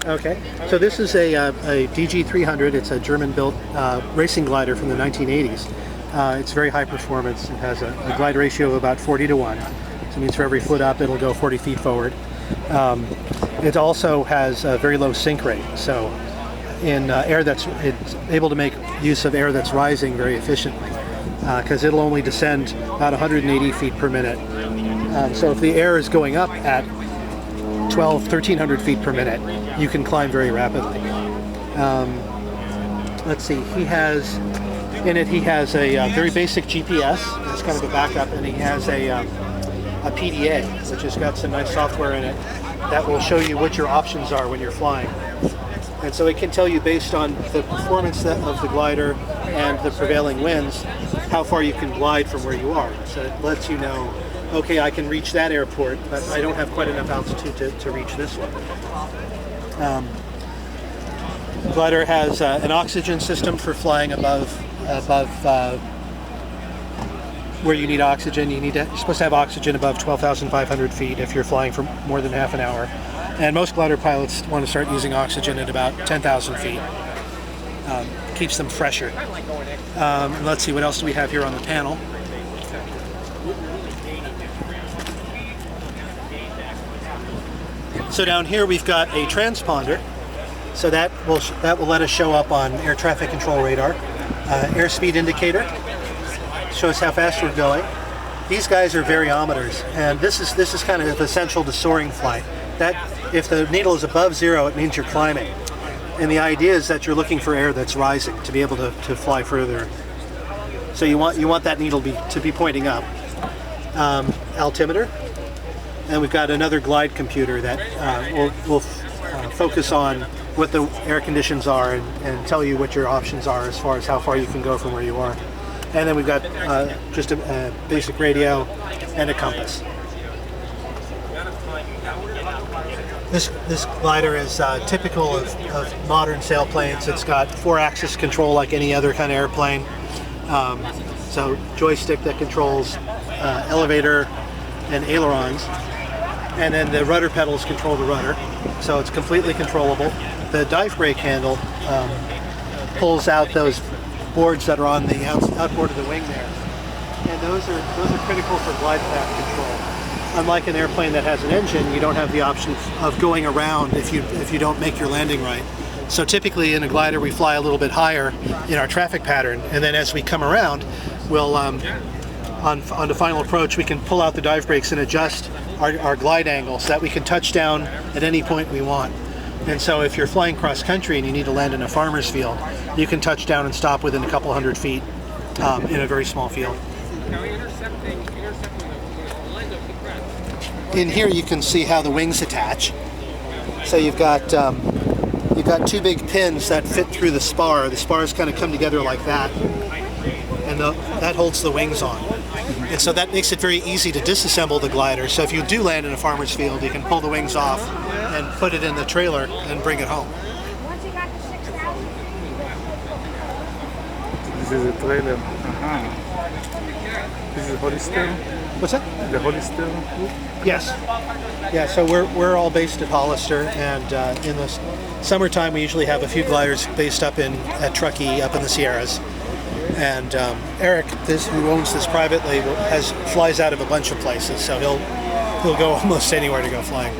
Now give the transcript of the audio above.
Okay, so this is a DG-300. It's a German-built racing glider from the 1980s. It's very high performance. It has a glide ratio of about 40-to-1. So it means for every foot up, it'll go 40 feet forward. It also has a very low sink rate. So in air it's able to make use of air that's rising very efficiently, because it'll only descend about 180 feet per minute. So if the air is going up at 1,300 feet per minute, you can climb very rapidly. Let's see, he has a very basic GPS. It's kind of a backup, and he has a PDA, which has got some nice software in it that will show you what your options are when you're flying. And so it can tell you, based on the performance of the glider and the prevailing winds, how far you can glide from where you are. So it lets you know, okay, I can reach that airport, but I don't have quite enough altitude to reach this one. The glider has an oxygen system for flying above where you need oxygen. You're supposed to have oxygen above 12,500 feet if you're flying for more than half an hour. And most glider pilots want to start using oxygen at about 10,000 feet. Keeps them fresher. Let's see, what else do we have here on the panel? So down here we've got a transponder. So that will let us show up on air traffic control radar. Airspeed indicator shows how fast we're going. These guys are variometers, and this is kind of essential to soaring flight. That if the needle is above zero, it means you're climbing, and the idea is that you're looking for air that's rising to be able to fly further. So you want that needle to be pointing up. Altimeter, and we've got another glide computer that will focus on what the air conditions are and tell you what your options are as far as how far you can go from where you are. And then we've got just a basic radio and a compass. This glider is typical of modern sailplanes. It's got 4-axis control like any other kind of airplane. So joystick that controls elevator and ailerons. And then the rudder pedals control the rudder. So it's completely controllable. The dive brake handle pulls out those boards that are on the outboard of the wing there. And those are critical for glide path control. Unlike an airplane that has an engine, you don't have the option of going around if you don't make your landing right. So typically in a glider we fly a little bit higher in our traffic pattern, and then as we come around, we'll on the final approach we can pull out the dive brakes and adjust our glide angle so that we can touch down at any point we want. And so if you're flying cross country and you need to land in a farmer's field, you can touch down and stop within a couple hundred feet in a very small field. In here you can see how the wings attach. So you've got 2 big pins that fit through the spar. The spars kind of come together like that, and that holds the wings on. And so that makes it very easy to disassemble the glider. So if you do land in a farmer's field, you can pull the wings off and put it in the trailer and bring it home. This is a trailer. This is Hollister. What's that? The Hollister. Yes. Yeah. So we're all based at Hollister, and in the summertime we usually have a few gliders based up at Truckee, up in the Sierras. And Eric, who owns this privately, flies out of a bunch of places, so he'll go almost anywhere to go flying.